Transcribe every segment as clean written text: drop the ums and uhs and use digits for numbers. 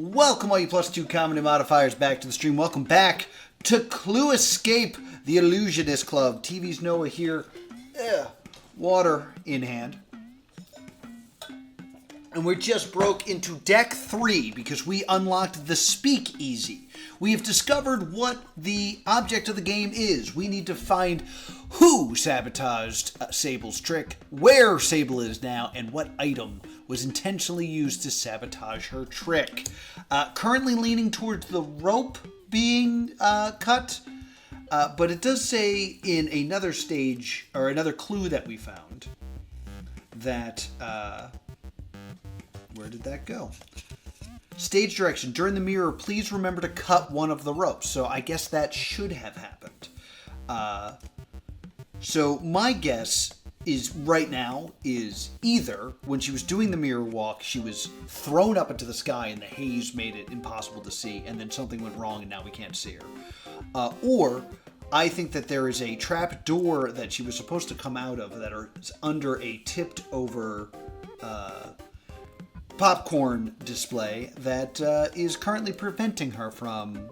Welcome all you +2 comedy modifiers back to the stream. Welcome back to Clue Escape, the Illusionist Club. TV's Noah here, water in hand. And we just broke into deck 3 because we unlocked the Speakeasy. We have discovered what the object of the game is. We need to find who sabotaged Sable's trick, where Sable is now, and what item was intentionally used to sabotage her trick. Currently leaning towards the rope being cut, but it does say in another stage, or another clue that we found, that... where did that go? Stage direction. During the mirror, please remember to cut one of the ropes. So I guess that should have happened. So my guess is right now is either when she was doing the mirror walk, she was thrown up into the sky and the haze made it impossible to see, and then something went wrong and now we can't see her. Or I think that there is a trap door that she was supposed to come out of that is under a tipped over popcorn display that is currently preventing her from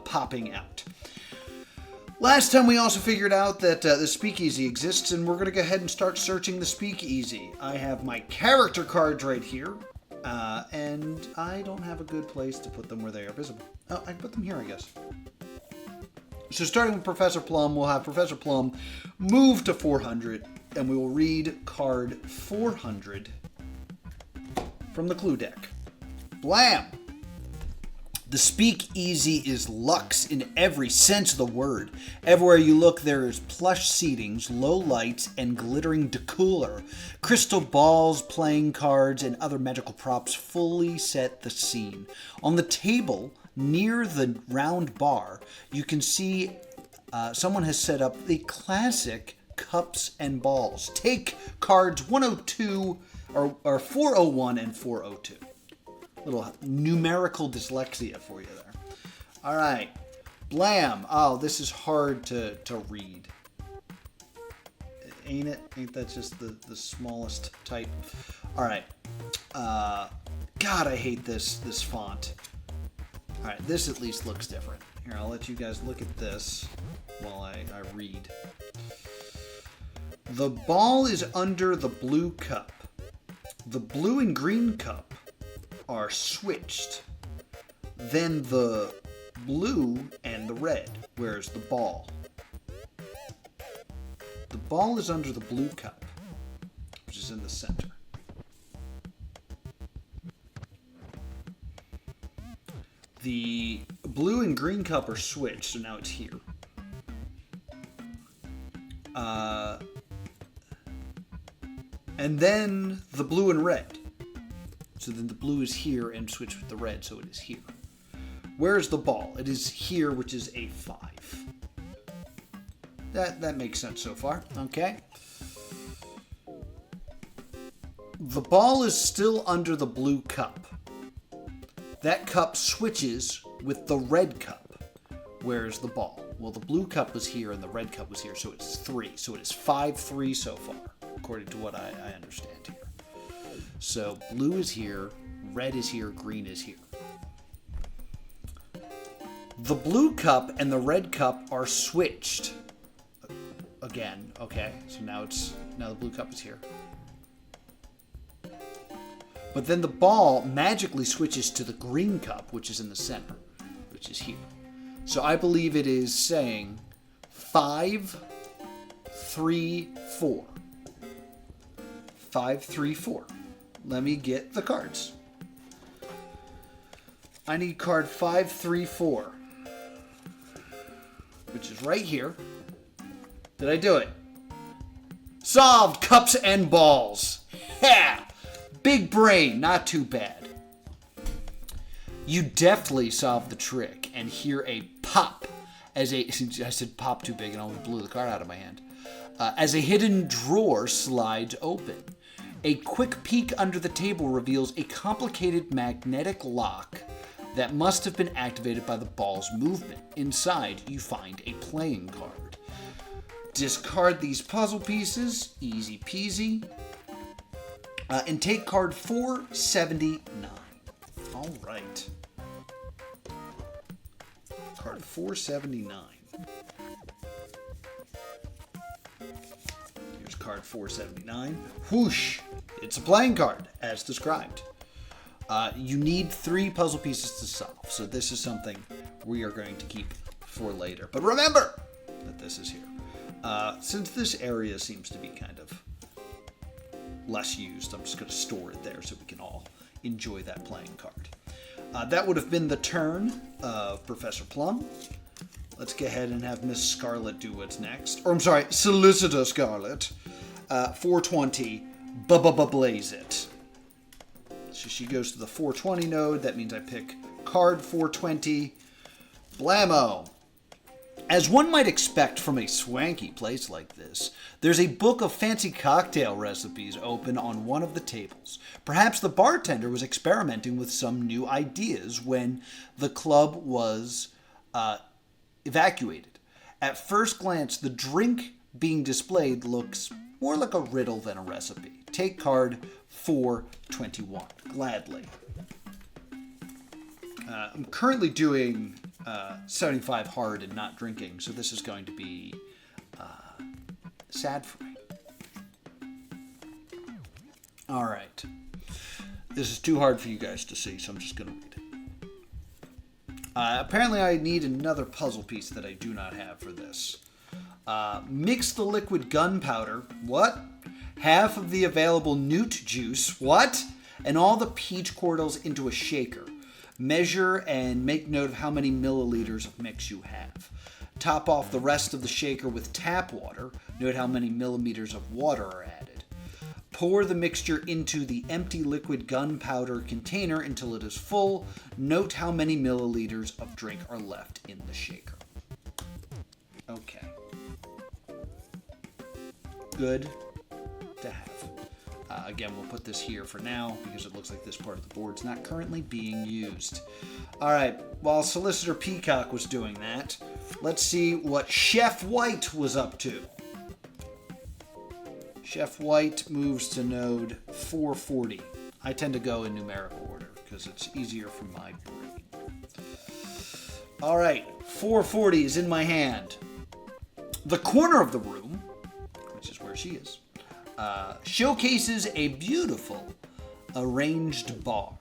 popping out. Last time we also figured out that the Speakeasy exists, and we're going to go ahead and start searching the Speakeasy. I have my character cards right here, and I don't have a good place to put them where they are visible. Oh, I can put them here, I guess. So starting with Professor Plum, we'll have Professor Plum move to 400, and we will read card 400 from the clue deck. Blam! The Speakeasy is luxe in every sense of the word. Everywhere you look, there is plush seatings, low lights, and glittering decor. Crystal balls, playing cards, and other magical props fully set the scene. On the table, near the round bar, you can see someone has set up the classic cups and balls. Take cards 102, or 401 and 402. Little numerical dyslexia for you there. All right. Blam. Oh, this is hard to read. Ain't it? Ain't that just the smallest type? All right. God, I hate this font. All right, this at least looks different. Here, I'll let you guys look at this while I read. The ball is under the blue cup. The blue and green cup are switched. Then the blue and the red. Where's the ball? The ball is under the blue cup, which is in the center. The blue and green cup are switched, so now it's here. And then the blue and red. So then the blue is here and switched with the red, so it is here. Where's the ball? It is here, which is a 5. That makes sense so far. Okay. The ball is still under the blue cup. That cup switches with the red cup. Where's the ball? Well, the blue cup was here and the red cup was here, so it's 3. So it is 5-3 so far, according to what I understand here. So blue is here, red is here, green is here. The blue cup and the red cup are switched. Again, okay. So now the blue cup is here. But then the ball magically switches to the green cup, which is in the center, which is here. So I believe it is saying 5, 3, 4. 5, 3, 4. Let me get the cards. I need card 5, 3, 4. Which is right here. Did I do it? Solved! Cups and balls. Ha! Big brain, not too bad. You deftly solved the trick and hear a pop I said pop too big and almost blew the card out of my hand. As a hidden drawer slides open. A quick peek under the table reveals a complicated magnetic lock that must have been activated by the ball's movement. Inside, you find a playing card. Discard these puzzle pieces, easy peasy, and take card 479. All right. Card 479. Here's card 479. Whoosh! It's a playing card, as described. You need 3 puzzle pieces to solve, so this is something we are going to keep for later. But remember that this is here. Since this area seems to be kind of less used, I'm just going to store it there so we can all enjoy that playing card. That would have been the turn of Professor Plum. Let's go ahead and have Miss Scarlet do what's next. Or, I'm sorry, Solicitor Scarlet. 420, blaze it. So she goes to the 420 node. That means I pick card 420. Blammo. As one might expect from a swanky place like this, there's a book of fancy cocktail recipes open on one of the tables. Perhaps the bartender was experimenting with some new ideas when the club was evacuated. At first glance, the drink being displayed looks more like a riddle than a recipe. Take card 421. Gladly. I'm currently doing 75 hard and not drinking, so this is going to be sad for me. All right. This is too hard for you guys to see, so I'm just going to read it. Apparently I need another puzzle piece that I do not have for this. Mix the liquid gunpowder. What? Half of the available newt juice. What? And all the peach cordials into a shaker. Measure and make note of how many milliliters of mix you have. Top off the rest of the shaker with tap water. Note how many milliliters of water are added. Pour the mixture into the empty liquid gunpowder container until it is full. Note how many milliliters of drink are left in the shaker. Okay. Good to have. Again, we'll put this here for now because it looks like this part of the board's not currently being used. All right, while Solicitor Peacock was doing that, let's see what Chef White was up to. Chef White moves to node 440. I tend to go in numerical order because it's easier for my brain. All right, 440 is in my hand. The corner of the room, which is where she is, showcases a beautiful arranged bar.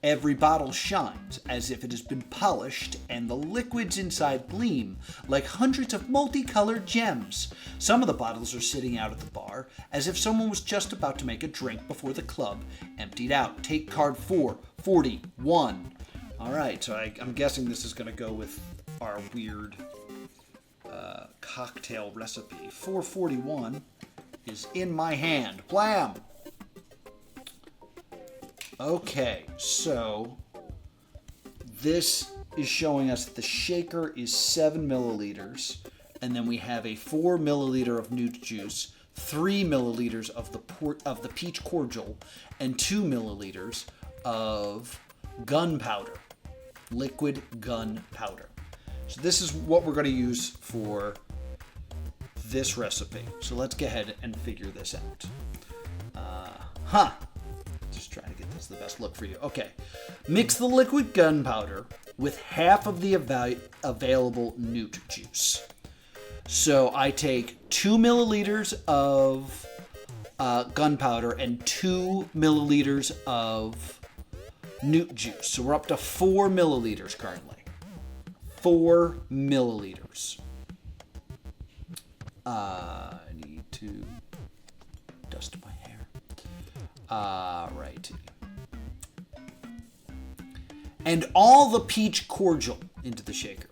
Every bottle shines as if it has been polished, and the liquids inside gleam like hundreds of multicolored gems. Some of the bottles are sitting out at the bar, as if someone was just about to make a drink before the club emptied out. Take card 441. All right, so I'm guessing this is going to go with our weird cocktail recipe. 441 is in my hand. Blam! Okay, so this is showing us that the shaker is 7 milliliters, and then we have a 4 milliliter of newt juice, 3 milliliters of the peach cordial, and 2 milliliters of gunpowder, liquid gunpowder. So this is what we're going to use for this recipe. So let's go ahead and figure this out. Just trying to get this the best look for you. Okay. Mix the liquid gunpowder with half of the available newt juice. So I take 2 milliliters of gunpowder and 2 milliliters of newt juice. So we're up to 4 milliliters currently. 4 milliliters. I need to dust my hair. Right. And all the peach cordial into the shaker.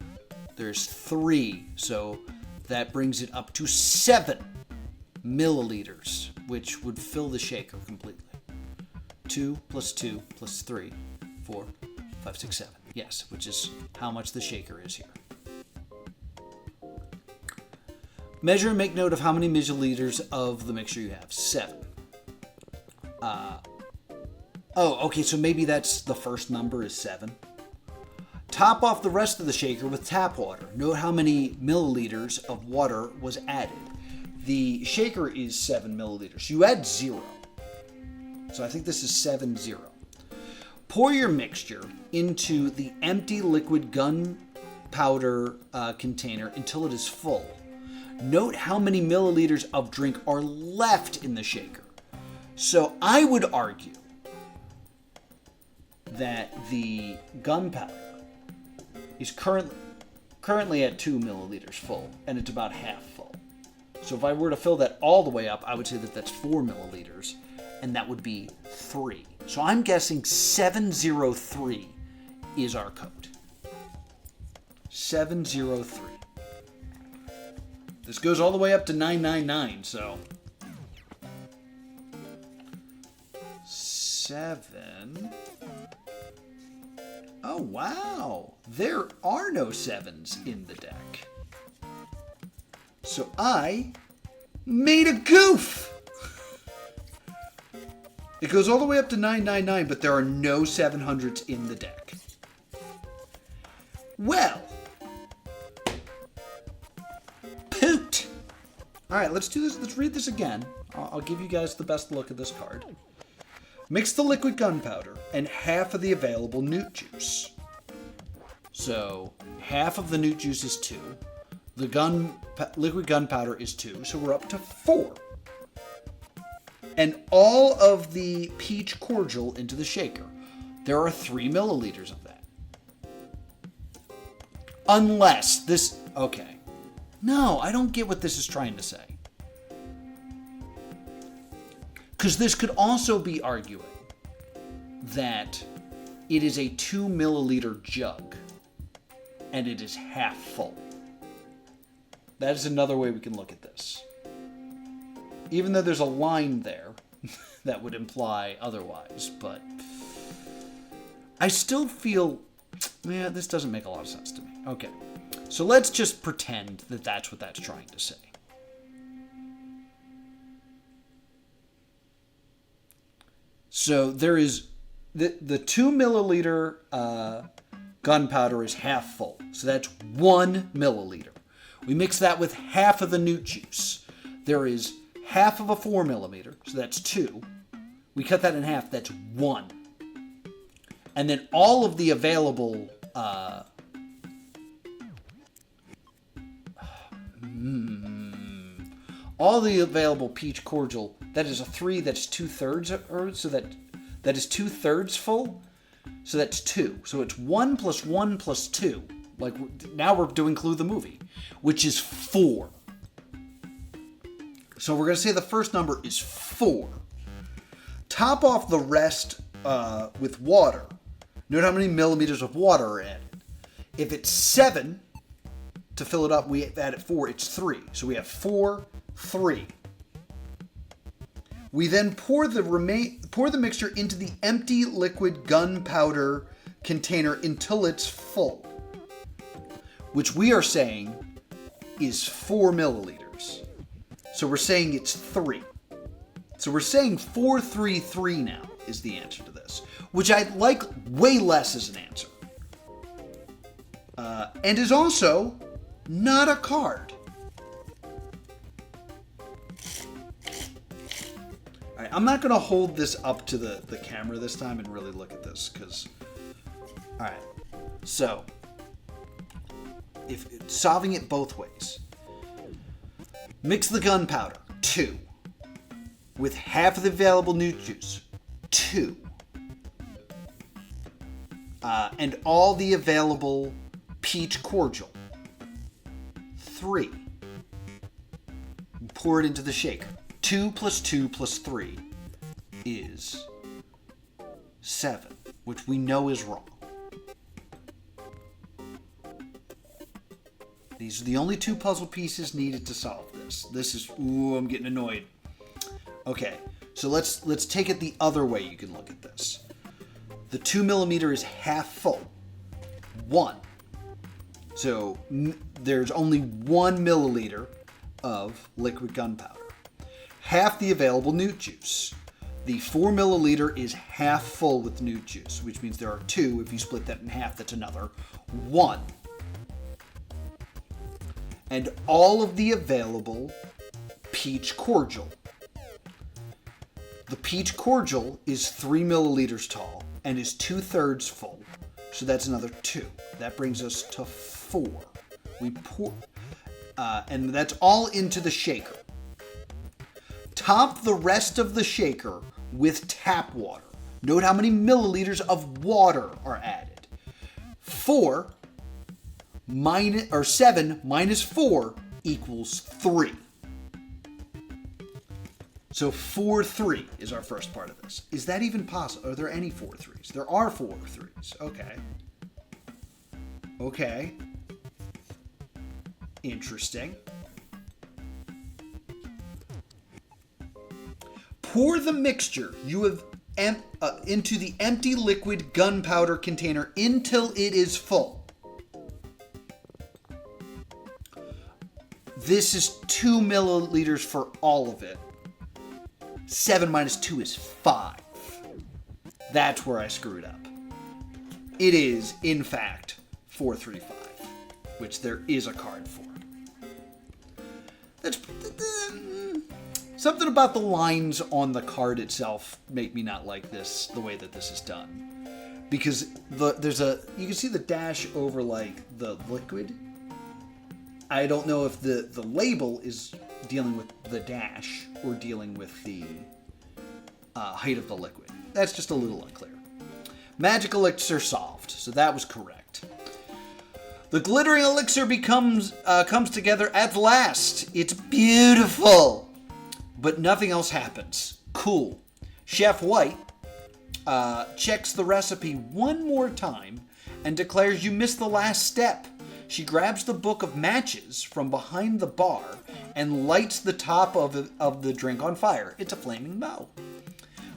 There's 3, so that brings it up to 7 milliliters, which would fill the shaker completely. 2 plus 2 plus 3, 4, 5, 6, 7. Yes, which is how much the shaker is here. Measure and make note of how many milliliters of the mixture you have. 7. Okay, so maybe that's the first number is 7. Top off the rest of the shaker with tap water. Note how many milliliters of water was added. The shaker is 7 milliliters. You add 0. So I think this is 7-0. Pour your mixture into the empty liquid gunpowder gunpowder container until it is full. Note how many milliliters of drink are left in the shaker. So I would argue that the gunpowder is currently at 2 milliliters full, and it's about half full. So if I were to fill that all the way up, I would say that that's 4 milliliters, and that would be 3. So I'm guessing 703 is our code. 703. This goes all the way up to 999, so 7. Oh, wow. There are no 7s in the deck. So I made a goof. It goes all the way up to 999, but there are no 700s in the deck. Well, poot. All right, let's do this. Let's read this again. I'll give you guys the best look at this card. Mix the liquid gunpowder and half of the available newt juice. So half of the newt juice is 2. The liquid gunpowder is 2, so we're up to 4. And all of the peach cordial into the shaker. There are 3 milliliters of that. Unless this... Okay. No, I don't get what this is trying to say. Because this could also be arguing that it is a 2 milliliter jug and it is half full. That is another way we can look at this. Even though there's a line there that would imply otherwise, but I still feel, yeah, this doesn't make a lot of sense to me. Okay, so let's just pretend that that's what that's trying to say. So there is the 2 milliliter gunpowder is half full. So that's 1 milliliter. We mix that with half of the newt juice. There is half of a 4 millimeter. So that's 2. We cut that in half. That's 1. And then all of the available peach cordial, that is a 3, that's 2/3, so that is 2/3 full, so that's 2. So it's 1 plus 1 plus 2. Like, now we're doing Clue the movie, which is 4. So we're going to say the first number is 4. Top off the rest with water. Note how many milliliters of water are in. If it's 7, to fill it up, we add it 4, it's 3. So we have 4, 3. We then pour the mixture into the empty liquid gunpowder container until it's full, which we are saying is 4 milliliters. So we're saying it's 3. So we're saying 433 now is the answer to this, which I like way less as an answer. And is also not a card. All right, I'm not going to hold this up to the camera this time and really look at this because... All right, so if solving it both ways. Mix the gunpowder, 2. With half of the available newt juice, 2. And all the available peach cordial, 3. Pour it into the shaker. 2 plus 2 plus 3 is 7, which we know is wrong. These are the only 2 puzzle pieces needed to solve this. This is, ooh, I'm getting annoyed. Okay, so let's take it the other way you can look at this. The 2 millimeter is half full. 1. So there's only 1 milliliter of liquid gunpowder. Half the available newt juice. The 4 milliliter is half full with newt juice, which means there are 2. If you split that in half, that's another 1. And all of the available peach cordial. The peach cordial is 3 milliliters tall and is 2/3 full. So that's another 2. That brings us to 4. We pour, and that's all into the shaker. Top the rest of the shaker with tap water. Note how many milliliters of water are added. 7 minus 4 equals 3. So 4 3 is our first part of this. Is that even possible? Are there any 4 3s? There are 4 3s. Okay. Okay. Interesting. Pour the mixture you have into the empty liquid gunpowder container until it is full. This is 2 milliliters for all of it. 7 minus 2 is 5. That's where I screwed up. It is, in fact, 435, which there is a card for. That's something about the lines on the card itself make me not like this, the way that this is done. Because you can see the dash over like the liquid. I don't know if the label is dealing with the dash or dealing with the height of the liquid. That's just a little unclear. Magic elixir solved, so that was correct. The glittering elixir comes together at last. It's beautiful, but nothing else happens. Cool. Chef White checks the recipe one more time and declares you missed the last step. She grabs the book of matches from behind the bar and lights the top of the drink on fire. It's a flaming bow.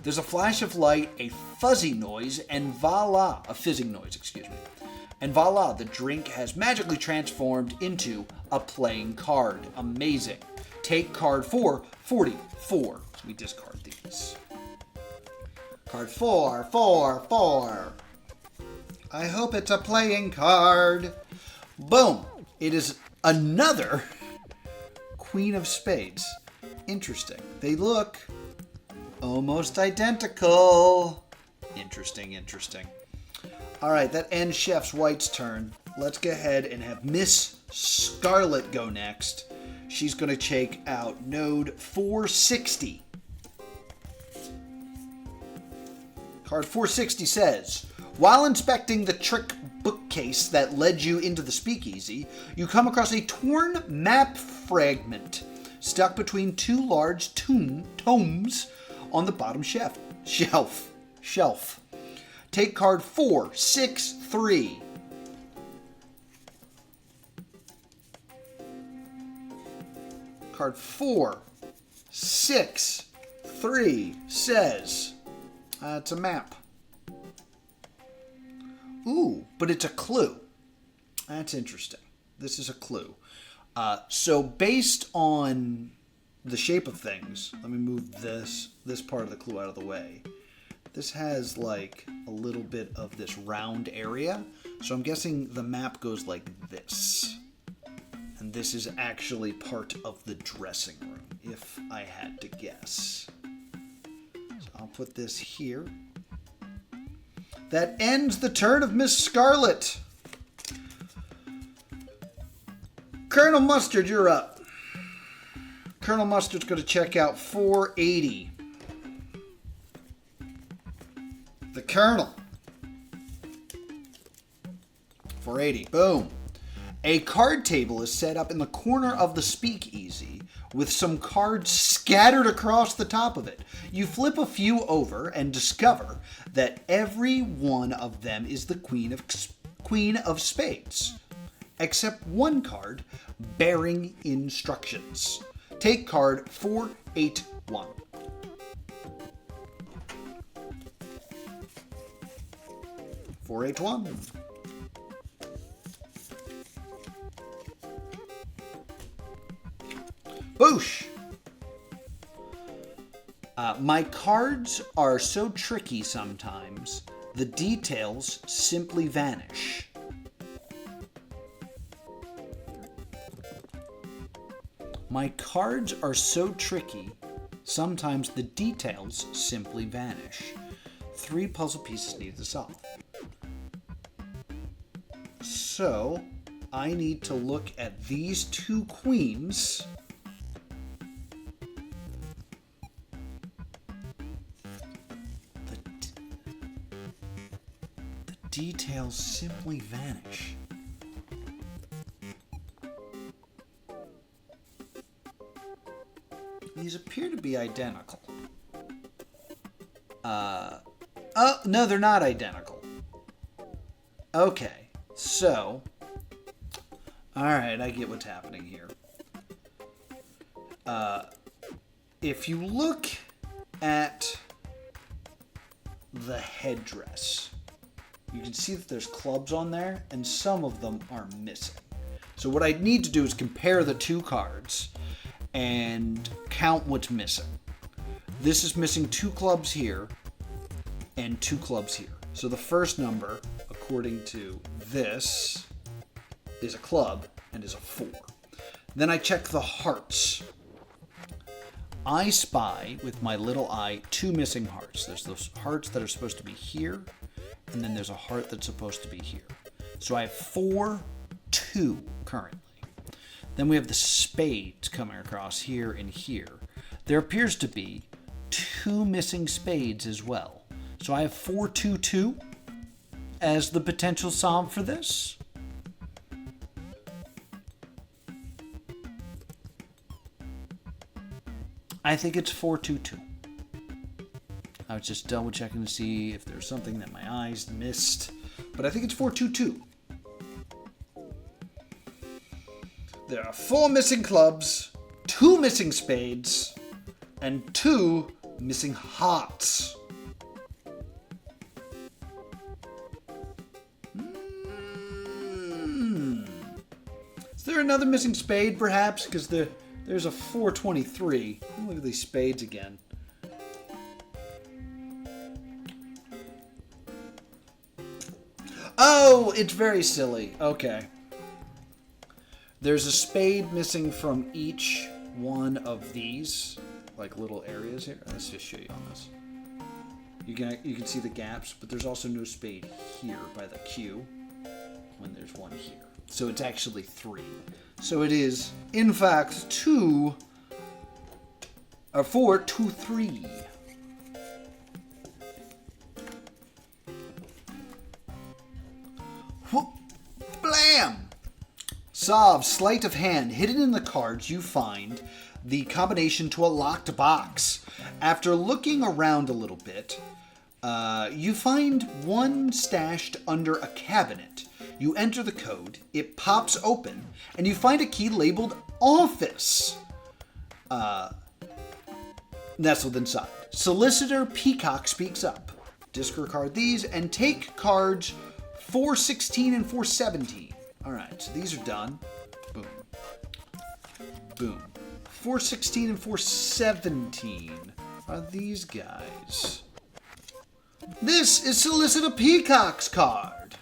There's a flash of light, a fuzzy noise, and voila, a fizzing noise, excuse me. And voila, the drink has magically transformed into a playing card. Amazing. Take card 4, 44. So we discard these. Card 4, 4, 4. I hope it's a playing card. Boom! It is another Queen of Spades. Interesting. They look almost identical. Interesting, interesting. All right, that ends Chef White's turn. Let's go ahead and have Miss Scarlet go next. She's going to check out node 460. Card 460 says, while inspecting the trick bookcase that led you into the speakeasy, you come across a torn map fragment stuck between 2 large tomes on the bottom shelf. Take card 463. Card 463 says, it's a map. Ooh, but it's a clue. That's interesting. This is a clue. So based on the shape of things, let me move this part of the clue out of the way. This has like a little bit of this round area. So I'm guessing the map goes like this. And this is actually part of the dressing room, if I had to guess. So I'll put this here. That ends the turn of Miss Scarlet. Colonel Mustard, you're up. Colonel Mustard's going to check out 480. The Colonel. 480. Boom. A card table is set up in the corner of the speakeasy with some cards scattered across the top of it. You flip a few over and discover that every one of them is the Queen of Spades, except one card bearing instructions. Take card 481. Boosh! My cards are so tricky sometimes, the details simply vanish. My cards are so tricky, sometimes the details simply vanish. 3 puzzle pieces needed to solve. So I need to look at these two queens. The details simply vanish. These appear to be identical. Oh, no, they're not identical. Okay, so... Alright, I get what's happening here. If you look at the headdress, you can see that there's clubs on there, and some of them are missing. So what I need to do is compare the two cards and count what's missing. This is missing 2 clubs here and 2 clubs here. So the first number, according to this, is a club and is a 4. Then I check the hearts. I spy with my little eye 2 missing hearts. There's those hearts that are supposed to be here, and then there's a heart that's supposed to be here. So I have 4, 2 currently. Then we have the spades coming across here and here. There appears to be 2 missing spades as well. So I have 4, 2, 2 as the potential solve for this. I think it's 4, 2, 2. I was just double checking to see if there's something that my eyes missed. But I think it's 4, 2, 2. There are 4 missing clubs, 2 missing spades, and 2 missing hearts. Is there another missing spade, perhaps? Because there's a 423. Look at these spades again. Oh, it's very silly. Okay. There's a spade missing from each one of these, like little areas here. Let's just show you on this. You can see the gaps, but there's also no spade here by the Q when there's one here. So it's actually 3. So it is, in fact, 4, 2, 3. Whoop, blam! Solve, sleight of hand. Hidden in the cards, you find the combination to a locked box. After looking around a little bit, you find one stashed under a cabinet. You enter the code, it pops open, and you find a key labeled Office. Nestled inside. Solicitor Peacock speaks up. Discard these and take cards 416 and 417. Alright, so these are done. Boom. Boom. 416 and 417 are these guys. This is Solicitor Peacock's card.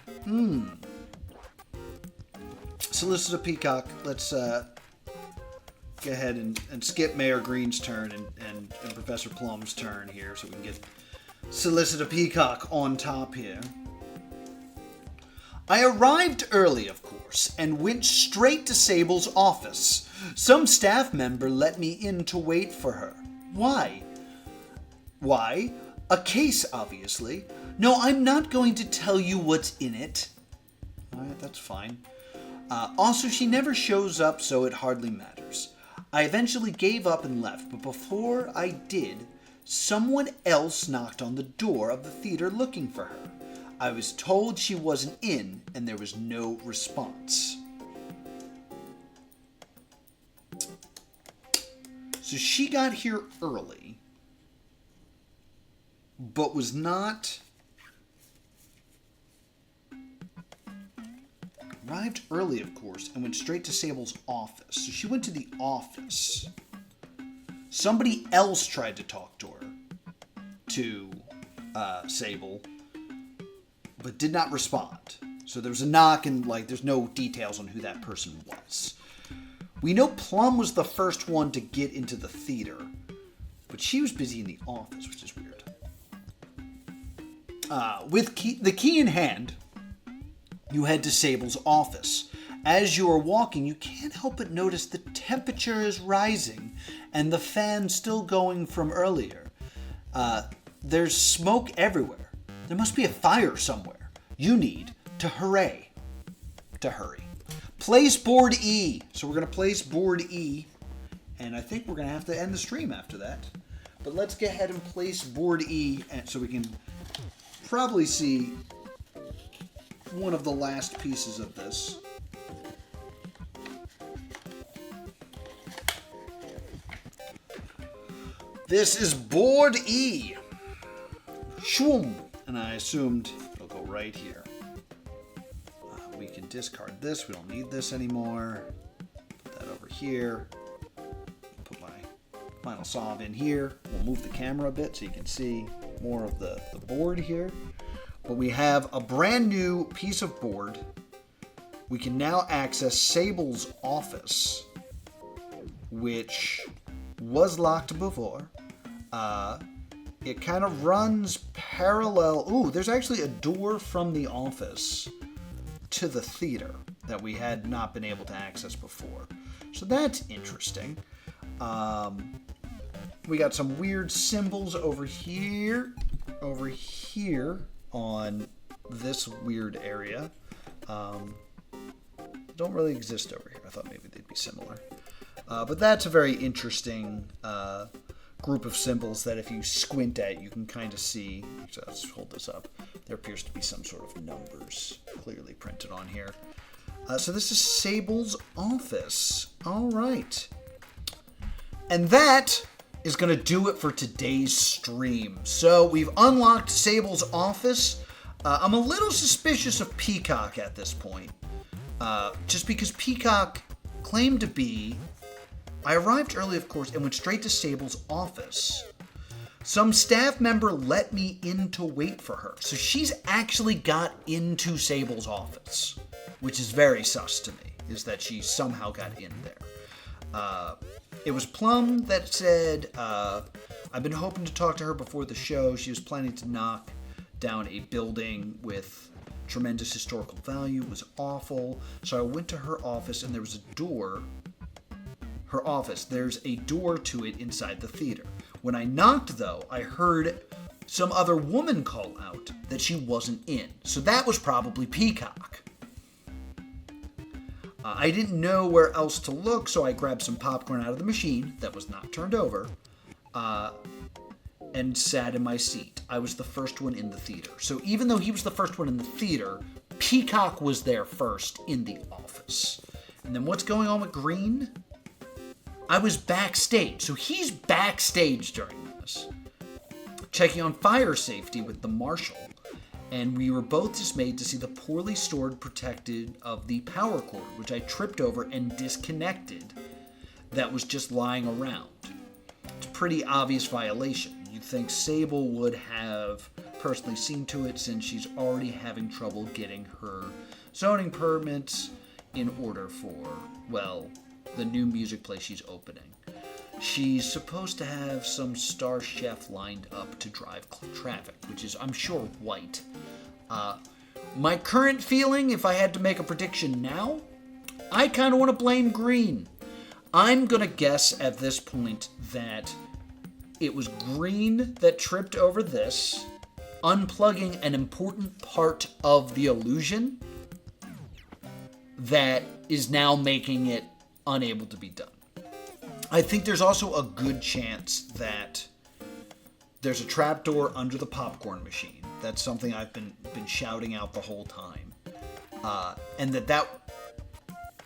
Solicitor Peacock, let's go ahead and skip Mayor Green's turn and Professor Plum's turn here so we can get Solicitor Peacock on top here. I arrived early, of course, and went straight to Sable's office. Some staff member let me in to wait for her. Why? Why? A case, obviously. No, I'm not going to tell you what's in it. Alright, that's fine. Also, she never shows up, so it hardly matters. I eventually gave up and left, but before I did, someone else knocked on the door of the theater looking for her. I was told she wasn't in, and there was no response. So she got here early, but was not... Arrived early, of course, and went straight to Sable's office. So she went to the office. Somebody else tried to talk to her, to Sable, but did not respond. So there was a knock, and there's no details on who that person was. We know Plum was the first one to get into the theater, but she was busy in the office, which is weird. With the key in hand, you head to Sable's office. As you are walking, you can't help but notice the temperature is rising and the fan still going from earlier. There's smoke everywhere. There must be a fire somewhere. You need to hurry. Place board E. So we're going to place board E, and I think we're going to have to end the stream after that. But let's go ahead and place board E so we can probably see one of the last pieces of this. This is board E. Shwoom. And I assumed it'll go right here. We can discard this. We don't need this anymore. Put that over here. Put my final solve in here. We'll move the camera a bit so you can see more of the board here. But we have a brand new piece of board. We can now access Sable's office, which was locked before. It kind of runs parallel. Ooh, there's actually a door from the office to the theater that we had not been able to access before. So that's interesting. We got some weird symbols over here on this weird area. Don't really exist over here. I thought maybe they'd be similar. But that's a very interesting group of symbols that if you squint at, you can kind of see. So let's hold this up. There appears to be some sort of numbers clearly printed on here. So this is Sable's office. All right. And that is going to do it for today's stream. So we've unlocked Sable's office. I'm a little suspicious of Peacock at this point. Just because Peacock claimed to be... I arrived early, of course, and went straight to Sable's office. Some staff member let me in to wait for her. So she's actually got into Sable's office, which is very sus to me, is that she somehow got in there. It was Plum that said, I've been hoping to talk to her before the show. She was planning to knock down a building with tremendous historical value. It was awful. So I went to her office, and there was a door. Her office. There's a door to it inside the theater. When I knocked, though, I heard some other woman call out that she wasn't in. So that was probably Peacock. I didn't know where else to look, so I grabbed some popcorn out of the machine that was not turned over and sat in my seat. I was the first one in the theater. So even though he was the first one in the theater, Peacock was there first in the office. And then what's going on with Green? I was backstage, so he's backstage during this, checking on fire safety with the marshal, and we were both dismayed to see the poorly stored protected of the power cord, which I tripped over and disconnected, that was just lying around. It's a pretty obvious violation. You'd think Sable would have personally seen to it since she's already having trouble getting her zoning permits in order for, well, the new music place she's opening. She's supposed to have some star chef lined up to drive traffic, which is, I'm sure, white. My current feeling, if I had to make a prediction now, I kind of want to blame Green. I'm going to guess at this point that it was Green that tripped over this, unplugging an important part of the illusion that is now making it unable to be done. I think there's also a good chance that there's a trapdoor under the popcorn machine. That's something I've been shouting out the whole time. And that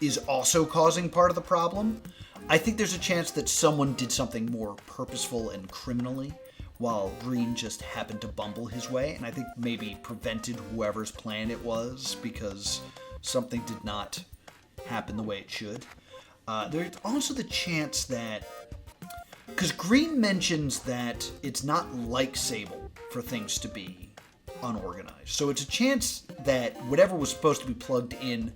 is also causing part of the problem. I think there's a chance that someone did something more purposeful and criminally while Green just happened to bumble his way, and I think maybe prevented whoever's plan it was because something did not happen the way it should. There's also the chance that, because Green mentions that it's not like Sable for things to be unorganized. So it's a chance that whatever was supposed to be plugged in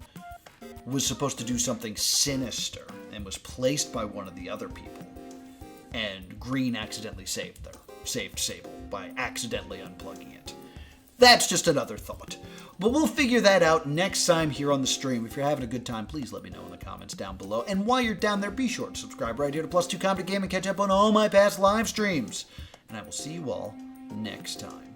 was supposed to do something sinister and was placed by one of the other people. And Green accidentally saved Sable by accidentally unplugging it. That's just another thought. But we'll figure that out next time here on the stream. If you're having a good time, please let me know in the comments down below. And while you're down there, be sure to subscribe right here to Plus 2 Comedy Game and catch up on all my past live streams. And I will see you all next time.